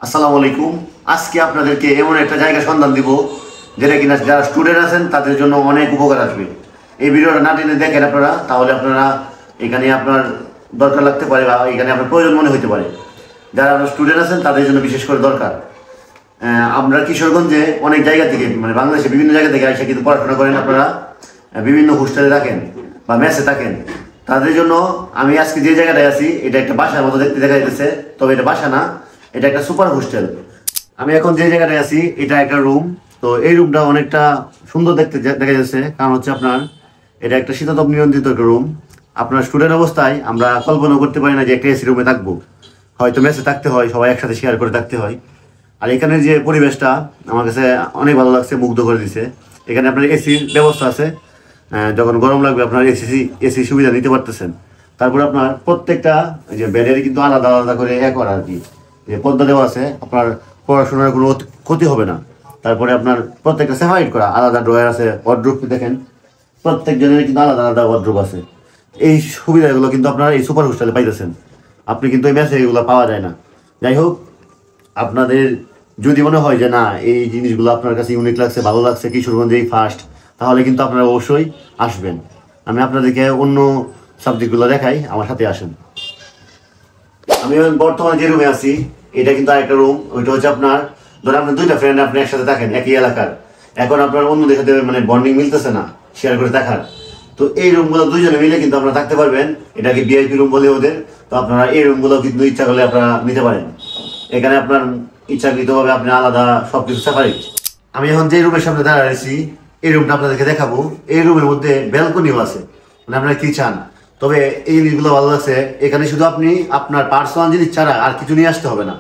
আসসালামু আলাইকুম। আজকে আপনাদেরকে এমন একটা জায়গা সন্ধান দিব যেটা কিনা যারা স্টুডেন্ট আছেন তাদের জন্য অনেক উপকার আসবে। এই ভিডিওটা না টেনে দেখেন আপনারা, তাহলে আপনারা এখানে আপনার দরকার লাগতে পারে বা এখানে আপনার প্রয়োজন মনে হতে পারে। যারা স্টুডেন্ট আছেন তাদের জন্য বিশেষ করে দরকার। আমরা কিশোরগঞ্জে অনেক জায়গা থেকে মানে বাংলাদেশে বিভিন্ন জায়গা থেকে এসে কিন্তু পড়াশোনা করেন আপনারা, বিভিন্ন হোস্টেলে থাকেন বা মেসে থাকেন। তাদের জন্য আমি আজকে যে জায়গাটায় আছি এটা একটা বাসার মতো দেখতে দেখা যাচ্ছে, তবে এটা বাসা না, এটা একটা সুপার হোস্টেল। আমি এখন যে জায়গাটায় আছি এটা একটা রুম। তো এই রুমটা অনেকটা সুন্দর দেখতে দেখা যাচ্ছে, কারণ হচ্ছে আপনার এটা একটা শীতাতপ নিয়ন্ত্রিত একটা রুম। আপনার স্টুডেন্ট অবস্থায় আমরা কল্পনা করতে পারি না যে একটা এসি রুমে থাকবো, হয়তো মেসে থাকতে হয়, সবাই একসাথে শেয়ার করে থাকতে হয়। আর এখানের যে পরিবেশটা আমার কাছে অনেক ভালো লাগছে, মুগ্ধ করে দিছে। এখানে আপনার এসির ব্যবস্থা আছে, যখন গরম লাগবে আপনার এসি সুবিধা নিতে পারতেছেন। তারপরে আপনার প্রত্যেকটা যে বেডের কিন্তু আলাদা আলাদা করে করা আর কি, যে পর্দা দেওয়া আছে, আপনার পড়াশোনার কোনো ক্ষতি হবে না। তারপরে আপনার প্রত্যেকটা সেপারেট করা, আলাদা ড্রয়ার আছে, ওয়ার্ড্রোব দেখেন প্রত্যেকজনের কিন্তু আলাদা আলাদা ওয়ার্ড্রোব আছে। এই সুবিধাগুলো কিন্তু আপনার এই সুপার হোস্টেলে পাইতেছেন, আপনি কিন্তু এই মেসে এগুলো পাওয়া যায় না। যাই হোক, আপনাদের যদি মনে হয় যে না এই জিনিসগুলো আপনার কাছে ইউনিক লাগছে, ভালো লাগছে, কিশোরগঞ্জেই ফার্স্ট, তাহলে কিন্তু আপনারা অবশ্যই আসবেন। আমি আপনাদেরকে অন্য সাবজেক্টগুলো দেখাই, আমার সাথে আসেন। আমি বর্তমানে যে রুমে আছি এটা কিন্তু আরেকটা রুম। ওইটা হচ্ছে আপনার, ধরো আপনি দুইটা ফ্রেন্ড আপনি একসাথে থাকেন একই এলাকার, এখন আপনার অন্যদের সাথে মানে বন্ডিং মিলতেছে না শেয়ার করে থাকার, তো এই রুমগুলো দুইজনে মিলে কিন্তু আপনারা থাকতে পারবেন। এটাকে ভিআইপি রুম বলে ওদের। তো আপনারা এই রুমগুলো কিন্তু ইচ্ছা করলে আপনারা নিতে পারেন। এখানে আপনার ইচ্ছাকৃতভাবে আপনি আলাদা সবকিছু সেপারেট। আমি এখন যে রুমের সামনে দাঁড়িয়েছি এই রুমটা আপনাদেরকে দেখাবো। এই রুমের মধ্যে ব্যালকনিও আছে, মানে আপনারা কি চান। তবে এই জিনিসগুলো ভালো লাগছে, এখানে শুধু আপনি আপনার পার্সোনাল জিনিস ছাড়া আর কিছু নিয়ে আসতে হবে না।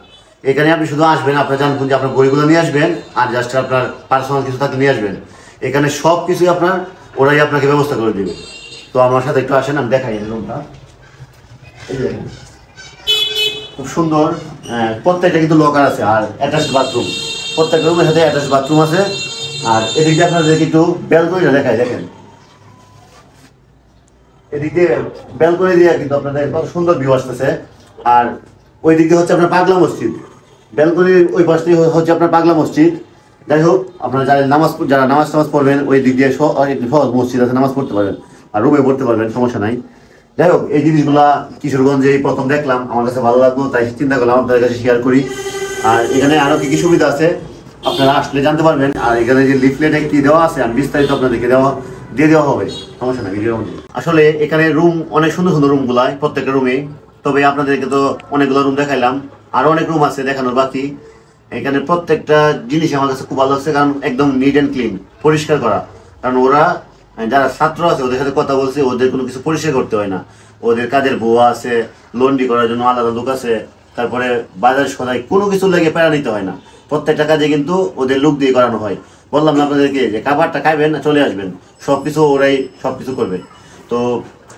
এখানে আপনি শুধু আসবেন, আপনার জানবেন যে আপনার বইগুলো নিয়ে আসবেন আর জাস্ট আপনার পার্সোনাল কিছু থাকলে নিয়ে আসবেন। এখানে সব কিছুই আপনার ওরাই আপনাকে ব্যবস্থা করে দেবে। তো আমার সাথে একটু আসেন, আমি দেখাই রুমটা। এই দেখেন খুব সুন্দর, প্রত্যেকটা কিন্তু লকার আছে আর অ্যাটাচড বাথরুম। প্রত্যেকটা রুমের সাথে অ্যাটাচড বাথরুম আছে। আর এদিক দিয়ে আপনাদেরকে একটু ব্যালকনিটা দেখাই, দেখেন এদিক দিয়ে ব্যালকনি দিয়ে কিন্তু আপনাদের কত সুন্দর ভিউ আসতেছে। আর ওই দিক দিয়ে হচ্ছে আপনার পাগলা মসজিদ, ব্যালকনির ওই পাশে হচ্ছে আপনার পাগলা মসজিদ। যাই হোক, আপনারা যারা নামাজ পড়বেন ওই দিক দিয়ে সহজ মসজিদ আছে, নামাজ পড়তে পারবেন আর রুমে পড়তে পারবেন, সমস্যা নাই। যাই হোক, এই জিনিসগুলা কিশোরগঞ্জে এই প্রথম দেখলাম, আমার কাছে ভালো লাগলো, তাই চিন্তা করলাম আপনাদের কাছে শেয়ার করি। আর এখানে আরো কি কি সুবিধা আছে আপনারা আসলে জানতে পারবেন। আর এখানে যে লিফলেটে কি দেওয়া আছে আমি বিস্তারিত আপনাদেরকে দিয়ে দেওয়া হবে, সমস্যা না ভিডিওর মধ্যে। আসলে এখানে রুম অনেক সুন্দর সুন্দর রুমগুলাই প্রত্যেকটা রুমে। তবে আপনাদেরকে তো অনেকগুলো রুম দেখাইলাম, আরো অনেক রুম আছে দেখানোর বাকি। এখানে প্রত্যেকটা জিনিস আমার কাছে খুব ভালো লাগছে, কারণ একদম নিট অ্যান্ড ক্লিন, পরিষ্কার করা। কারণ ওরা যারা ছাত্র আছে ওদের সাথে কথা বলছে, ওদের কোনো কিছু পরিষ্কার করতে হয় না। ওদের কাজের বুয়া আছে, লন্ড্রি করার জন্য আলাদা লোক আছে, তারপরে বাজার সদাই কোনো কিছু লেগে প্যারা নিতে হয় না। প্রত্যেকটা কাজে কিন্তু ওদের লোক দিয়ে করানো হয়। বললাম না আপনাদেরকে যে খাবারটা খাইবেন না চলে আসবেন, সবকিছু ওরাই সবকিছু করবে। তো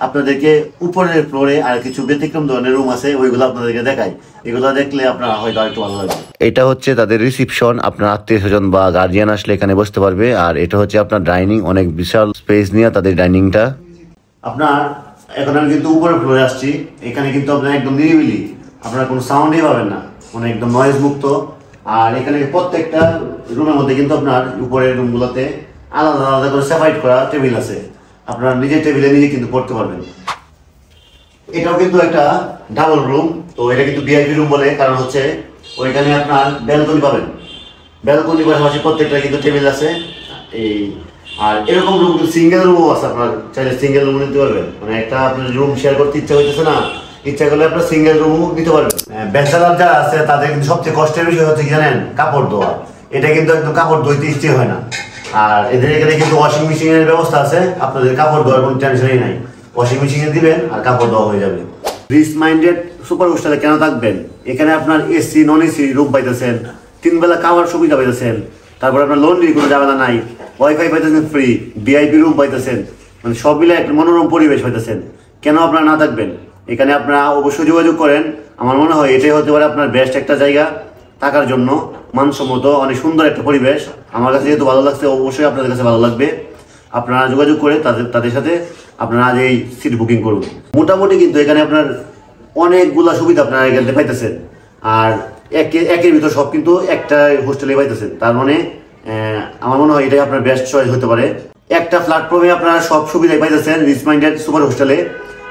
আপনাদেরকে উপরের ফ্লোরে আর কিছু ব্যতিক্রম ধরনের রুম আছে, ওইগুলো আপনাদেরকে দেখাই। এগুলো দেখলে আপনার হয়তো আরেকটু ভালো লাগবে। এটা হচ্ছে তাদের রিসিপশন, আপনার আত্মীয় স্বজন বা গার্জিয়ান আসলে এখানে বসতে পারবে। আর এটা হচ্ছে আপনার ডাইনিং, অনেক বিশাল স্পেস নিয়ে তাদের ডাইনিংটা। আপনার এখন আমি কিন্তু উপরের ফ্লোরে আসছি, এখানে কিন্তু আপনার একদম নিরিবিলি, আপনার কোনো সাউন্ডই পাবেন না, মানে একদম নয়েজ মুক্ত। আর এখানে প্রত্যেকটা রুমের মধ্যে কিন্তু আপনার উপরের রুমগুলোতে আলাদা আলাদা করে সেপারেট করা টেবিল আছে, আপনার নিজের টেবিলে নিজে কিন্তু পড়তে পারবেন। এটাও কিন্তু একটা ডাবল রুম। তো এটা কিন্তু ভিআইপি রুম বলে, কারণ হচ্ছে ওইখানে আপনার ব্যালকনি পাবেন, ব্যালকনির পাশাপাশি প্রত্যেকটা কিন্তু টেবিল আছে। এই আর এরকম রুম সিঙ্গেল রুমও আছে, আপনার চাইলে সিঙ্গেল রুম নিতে পারবেন। মানে একটা আপনার রুম শেয়ার করতে ইচ্ছা হইতেছে না, ইচ্ছা করলে আপনার সিঙ্গেল রুমও নিতে পারবেন। ব্যাচেলার যারা আছে তাদের কিন্তু সবচেয়ে কষ্টের বিষয় হচ্ছে কি জানেন, কাপড় ধোয়া। এটা কিন্তু একদম কাপড় ধুইতে ইচ্ছে হয় না। আর এদের এখানে কিন্তু ওয়াশিং মেশিনের ব্যবস্থা আছে, আপনাদের কাপড় ধোয়ার কোনো টেনশনই নাই। ওয়াশিং মেশিনে দিবেন আর কাপড় ধোয়া হয়ে যাবে। রিচ মাইন্ডেড সুপার হোস্টেলে কেন থাকবেন, এখানে আপনার এসি নন এসি রুম পাইতেছেন, 3 বেলা খাওয়ার সুবিধা পাইতেছেন, তারপর আপনার লন্ড্রি কোনো ঝামেলা নাই, ওয়াইফাই পাইতেছেন ফ্রি, ভিআইপি রুম পাইতেছেন, মানে সব মিলে একটা মনোরম পরিবেশ পাইতেছেন। কেন আপনারা না থাকবেন? এখানে আপনারা অবশ্যই যোগাযোগ করেন। আমার মনে হয় এটাই হতে পারে আপনার বেস্ট একটা জায়গা থাকার জন্য, মানসম্মত, অনেক সুন্দর একটা পরিবেশ। আমার কাছে যেহেতু ভালো লাগছে, অবশ্যই আপনাদের কাছে ভালো লাগবে। আপনারা যোগাযোগ করে তাদের সাথে আপনারা আজ এই সিট বুকিং করুন। মোটামুটি কিন্তু এখানে আপনার অনেকগুলা সুবিধা আপনারা এখানে পাইতেছেন। আর একের ভিতর সব কিন্তু একটা হোস্টেলে পাইতেছেন। তার মানে আমার মনে হয় এটাই আপনার বেস্ট চয়েস হতে পারে। একটা প্ল্যাটফর্মে আপনারা সব সুবিধাই পাইতেছেন রিচ মাইন্ডেড সুপার হোস্টেলে।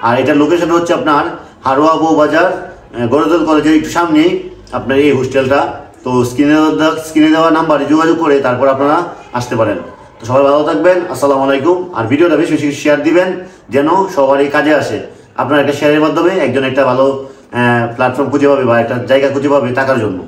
আর এটার লোকেশন হচ্ছে আপনার হারোয়া বউবাজার গড়দল কলেজের একটু সামনেই আপনার এই হোস্টেলটা। তো স্ক্রিনে দেওয়া নাম্বারে যোগাযোগ করে তারপর আপনারা আসতে পারেন। তো সবাই ভালো থাকবেন, আসসালামু আলাইকুম। আর ভিডিওটা বেশি বেশি শেয়ার দিবেন যেন সবারই কাজে আসে। আপনার একটা শেয়ারের মাধ্যমে একজন একটা ভালো প্ল্যাটফর্ম খুঁজে পাবে বা একটা জায়গা খুঁজে পাবে থাকার জন্য।